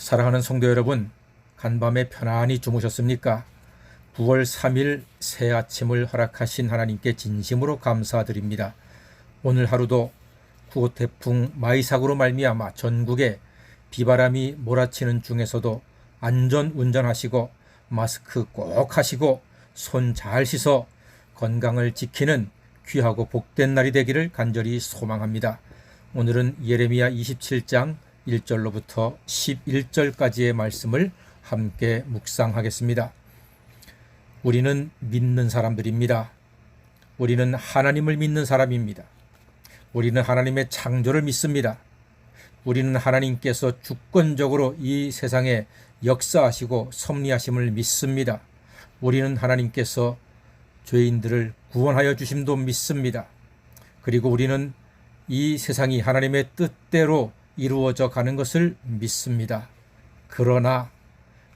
사랑하는 성도 여러분, 간밤에 편안히 주무셨습니까? 9월 3일 새 아침을 허락하신 하나님께 진심으로 감사드립니다. 오늘 하루도 구호 태풍 마이삭으로 말미암아 전국에 비바람이 몰아치는 중에서도 안전 운전하시고 마스크 꼭 하시고 손 잘 씻어 건강을 지키는 귀하고 복된 날이 되기를 간절히 소망합니다. 오늘은 예레미야 27장 1절로부터 11절까지의 말씀을 함께 묵상하겠습니다. 우리는 믿는 사람들입니다. 우리는 하나님을 믿는 사람입니다. 우리는 하나님의 창조를 믿습니다. 우리는 하나님께서 주권적으로 이 세상에 역사하시고 섭리하심을 믿습니다. 우리는 하나님께서 죄인들을 구원하여 주심도 믿습니다. 그리고 우리는 이 세상이 하나님의 뜻대로 이루어져 가는 것을 믿습니다. 그러나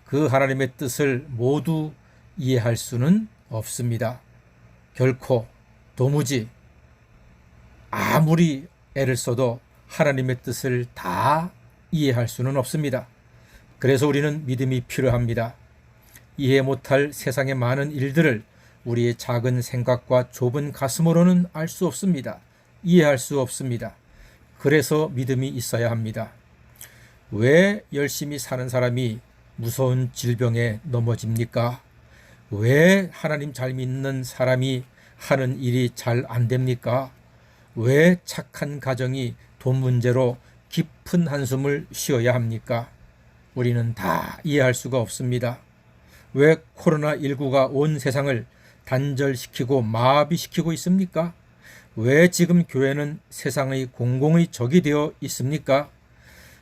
그 하나님의 뜻을 모두 이해할 수는 없습니다. 결코 도무지 아무리 애를 써도 하나님의 뜻을 다 이해할 수는 없습니다. 그래서 우리는 믿음이 필요합니다. 이해 못할 세상의 많은 일들을 우리의 작은 생각과 좁은 가슴으로는 알 수 없습니다. 이해할 수 없습니다. 그래서 믿음이 있어야 합니다. 왜 열심히 사는 사람이 무서운 질병에 넘어집니까? 왜 하나님 잘 믿는 사람이 하는 일이 잘 안 됩니까? 왜 착한 가정이 돈 문제로 깊은 한숨을 쉬어야 합니까? 우리는 다 이해할 수가 없습니다. 왜 코로나19가 온 세상을 단절시키고 마비시키고 있습니까? 왜 지금 교회는 세상의 공공의 적이 되어 있습니까?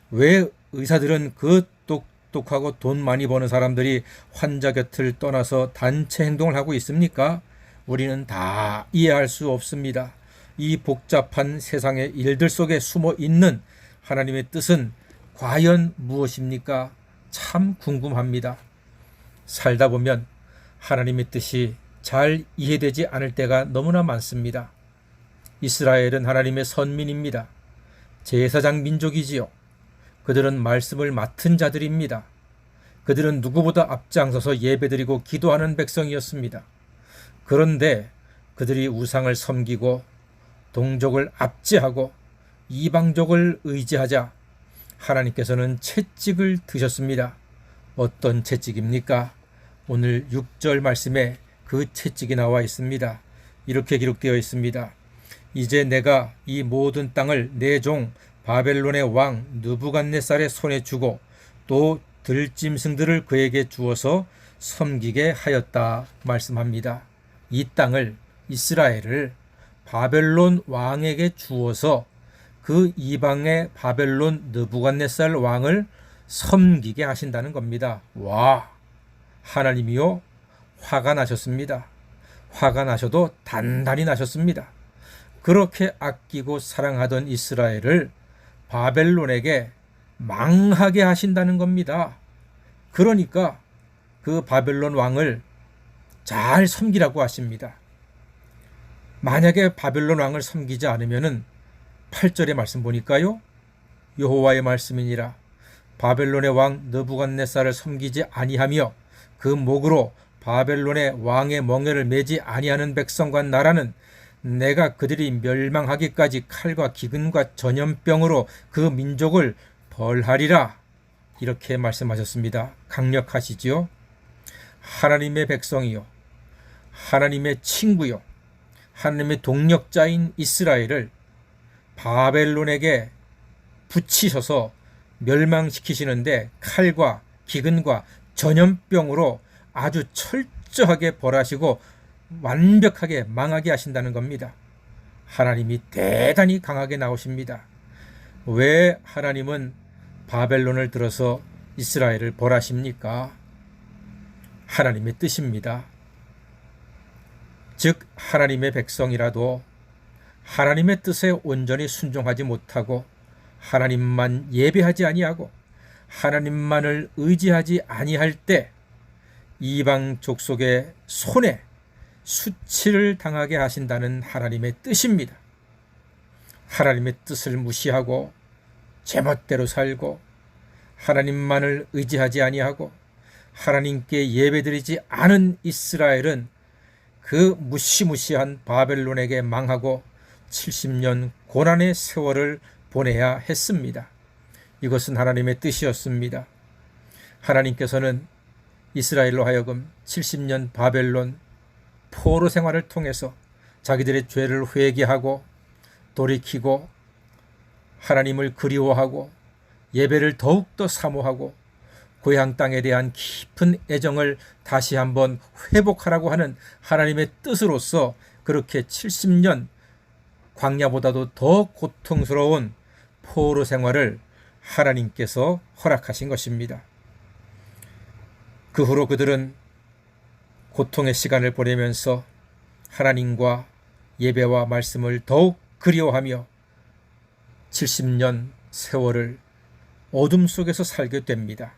왜 의사들은 그 똑똑하고 돈 많이 버는 사람들이 환자 곁을 떠나서 단체 행동을 하고 있습니까? 우리는 다 이해할 수 없습니다. 이 복잡한 세상의 일들 속에 숨어 있는 하나님의 뜻은 과연 무엇입니까? 참 궁금합니다. 살다 보면 하나님의 뜻이 잘 이해되지 않을 때가 너무나 많습니다. 이스라엘은 하나님의 선민입니다. 제사장 민족이지요. 그들은 말씀을 맡은 자들입니다. 그들은 누구보다 앞장서서 예배드리고 기도하는 백성이었습니다. 그런데 그들이 우상을 섬기고 동족을 압제하고 이방족을 의지하자 하나님께서는 채찍을 드셨습니다. 어떤 채찍입니까? 오늘 6절 말씀에 그 채찍이 나와 있습니다. 이렇게 기록되어 있습니다. 이제 내가 이 모든 땅을 내 종 바벨론의 왕 느부갓네살의 손에 주고 또 들짐승들을 그에게 주어서 섬기게 하였다 말씀합니다. 이 땅을 이스라엘을 바벨론 왕에게 주어서 그 이방의 바벨론 느부갓네살 왕을 섬기게 하신다는 겁니다. 와, 하나님이요, 화가 나셨습니다. 화가 나셔도 단단히 나셨습니다. 그렇게 아끼고 사랑하던 이스라엘을 바벨론에게 망하게 하신다는 겁니다. 그러니까 그 바벨론 왕을 잘 섬기라고 하십니다. 만약에 바벨론 왕을 섬기지 않으면은 8절의 말씀 보니까요. 여호와의 말씀이니라. 바벨론의 왕 느부갓네살을 섬기지 아니하며 그 목으로 바벨론의 왕의 멍에를 매지 아니하는 백성과 나라는 내가 그들이 멸망하기까지 칼과 기근과 전염병으로 그 민족을 벌하리라. 이렇게 말씀하셨습니다. 강력하시지요? 하나님의 백성이요, 하나님의 친구요, 하나님의 동력자인 이스라엘을 바벨론에게 붙이셔서 멸망시키시는데 칼과 기근과 전염병으로 아주 철저하게 벌하시고 완벽하게 망하게 하신다는 겁니다. 하나님이 대단히 강하게 나오십니다. 왜 하나님은 바벨론을 들어서 이스라엘을 벌하십니까? 하나님의 뜻입니다. 즉 하나님의 백성이라도 하나님의 뜻에 온전히 순종하지 못하고 하나님만 예배하지 아니하고 하나님만을 의지하지 아니할 때 이방 족속의 손에 수치를 당하게 하신다는 하나님의 뜻입니다. 하나님의 뜻을 무시하고 제멋대로 살고 하나님만을 의지하지 아니하고 하나님께 예배드리지 않은 이스라엘은 그 무시무시한 바벨론에게 망하고 70년 고난의 세월을 보내야 했습니다. 이것은 하나님의 뜻이었습니다. 하나님께서는 이스라엘로 하여금 70년 바벨론 포로 생활을 통해서 자기들의 죄를 회개하고 돌이키고 하나님을 그리워하고 예배를 더욱더 사모하고 고향 땅에 대한 깊은 애정을 다시 한번 회복하라고 하는 하나님의 뜻으로서 그렇게 70년 광야보다도 더 고통스러운 포로 생활을 하나님께서 허락하신 것입니다. 그 후로 그들은 고통의 시간을 보내면서 하나님과 예배와 말씀을 더욱 그리워하며 70년 세월을 어둠 속에서 살게 됩니다.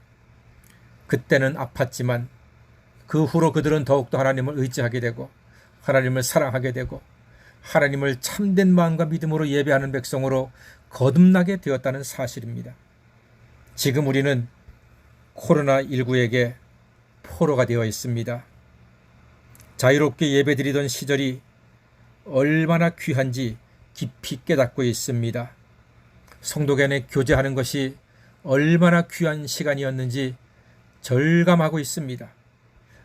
그때는 아팠지만 그 후로 그들은 더욱더 하나님을 의지하게 되고 하나님을 사랑하게 되고 하나님을 참된 마음과 믿음으로 예배하는 백성으로 거듭나게 되었다는 사실입니다. 지금 우리는 코로나19에게 포로가 되어 있습니다. 자유롭게 예배드리던 시절이 얼마나 귀한지 깊이 깨닫고 있습니다. 성도 간에 교제하는 것이 얼마나 귀한 시간이었는지 절감하고 있습니다.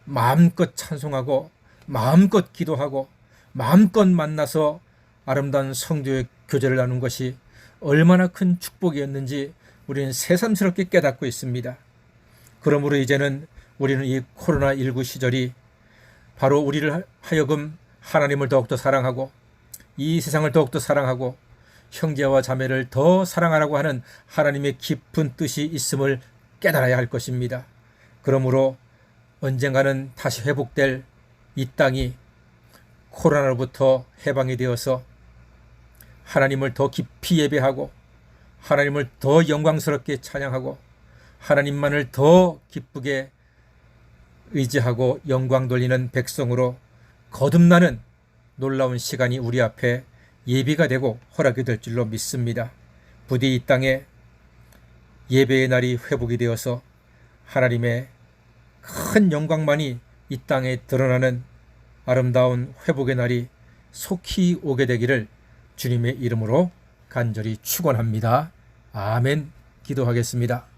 마음껏 찬송하고 마음껏 기도하고 마음껏 만나서 아름다운 성도의 교제를 나눈 것이 얼마나 큰 축복이었는지 우리는 새삼스럽게 깨닫고 있습니다. 그러므로 이제는 우리는 이 코로나19 시절이 바로 우리를 하여금 하나님을 더욱더 사랑하고 이 세상을 더욱더 사랑하고 형제와 자매를 더 사랑하라고 하는 하나님의 깊은 뜻이 있음을 깨달아야 할 것입니다. 그러므로 언젠가는 다시 회복될 이 땅이 코로나로부터 해방이 되어서 하나님을 더 깊이 예배하고 하나님을 더 영광스럽게 찬양하고 하나님만을 더 기쁘게 의지하고 영광 돌리는 백성으로 거듭나는 놀라운 시간이 우리 앞에 예비가 되고 허락이 될 줄로 믿습니다. 부디 이 땅에 예배의 날이 회복이 되어서 하나님의 큰 영광만이 이 땅에 드러나는 아름다운 회복의 날이 속히 오게 되기를 주님의 이름으로 간절히 축원합니다. 아멘. 기도하겠습니다.